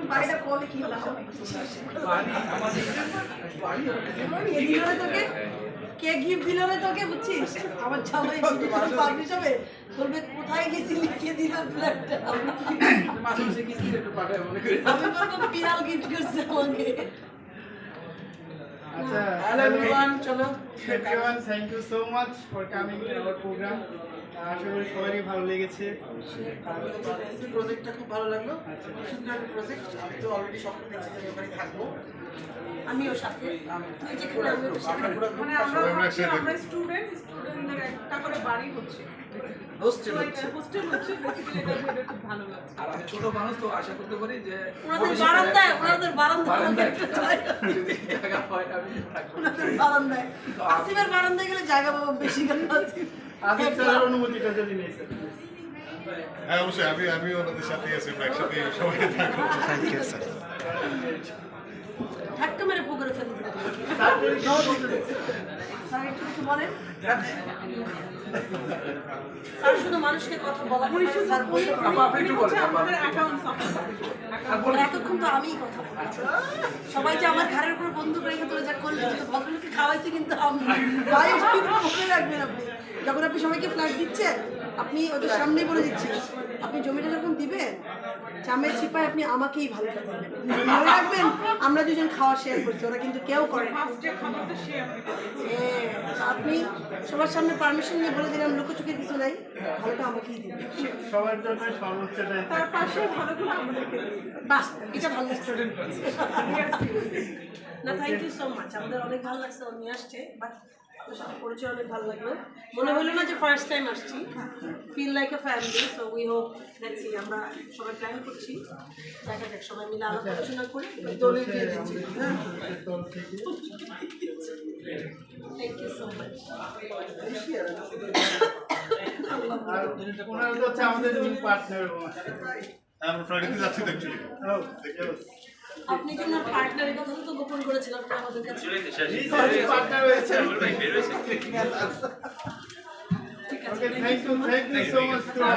বাড়িটা কবে কি হলো তোকে কে গিফট দিল রে তোকে বুঝছিস আমার জামাই পাবলিশ হবে বলবে কোথায় গেছিলি কে দিল ফ্ল্যাটটা আমি বলবো বিড়াল গিফট করছে আমাকে আচ্ছা হ্যালো এভরিওয়ান চলো everyone thank you so much for coming to our programme আশা করি সবারই ভালো লেগেছে প্রজেক্টটা খুব ভালো লাগলো সুন্দর একটা প্রজেক্ট আমি তো অলরেডি স্বপ্ন দেখছি যে ওখানে থাকবো আমিও সাথে তুই যেখানে আমিও সেখানে মানে আমরা স্টুডেন্টদের একটা করে বাড়ি হচ্ছে হোস্টেল হচ্ছে হোস্টেল হচ্ছে বেসিক্যালি এটা খুব ভালো লাগছে আর আমি ছোট মানুষ তো আশা করতে পারি যে ওনাদের বারান্দায় যদি জায়গা হয় আমি থাকবো বারান্দায় আসিফের বারান্দায় গেলে জায়গা পাবো বেশি কেন আদিত স্যারের অনুমতিটা যদি নিয়েছেন হ্যাঁ অবশ্যই আমি ওনাদের সাথে আছি আমরা একসাথে সবাই থাকবো থ্যাংক ইউ স্যার ধাক্কা মেরে পুকুরে ফেলে দিল স্যার একটু কিছু বলেন স্যার শুধু মানুষকে কথা বলা স্যার আপনি একটু বলেন আমাদের অ্যাকাউন্টস এতক্ষণ তো আমিই কথা বলছি সবাই যে আমার ঘরের উপর বন্দুক রেখে তোরা যা করলে কিন্তু ভদ্রলোককে খাওয়াইছি কিন্তু আমি ভাই কিন্তু মনে রাখবেন আপনি যখন আপনি সবাইকে ফ্ল্যাট দিচ্ছেন আপনি ওদের সামনেই বলে দিচ্ছেন আপনি জমিটা যখন দিবেন চামের চিপায় আপনি আমাকেই ভালো থাকবেন মনে রাখবেন আমরা দুজন খাওয়া শেয়ার করছি ওরা কিন্তু কেউ করে না আপনি সবার সামনে পারমিশন নিয়ে বলে দিলাম লুকোচুকির কিছু নাই ভালোটা আমাকেই দিবেন সবার জন্য সর্বোচ্চটাই তার পাশে ভালোগুলো আমাদেরকে বাস এটা ভালো লাগছে না থ্যাংক ইউ সো মাচ আমাদের অনেক ভালো লাগছে ও নিয়ে আসছে বাট আপনার সাথে পরিচয় অনেক ভালো লাগলো মনে হলো না যে ফার্স্ট টাইম আসছি feel like a family so we hope that's it আমরা সবাই প্ল্যান করছি দেখা যাক সবাই মিলে আলাপ আলোচনা করে দোলে দিয়ে দিচ্ছি থ্যাংক ইউ সো মাচ আর ওনারা তো হচ্ছে আমাদের নিউ পার্টনার আমরা ফ্রাইডেতে যাচ্ছি অ্যাকচুয়ালি আপনি কি আপনার পার্টনারের কথা তো গোপন করেছিলেন আমাদের কাছে পার্টনার হয়েছে ঠিক আছে okay thank you so much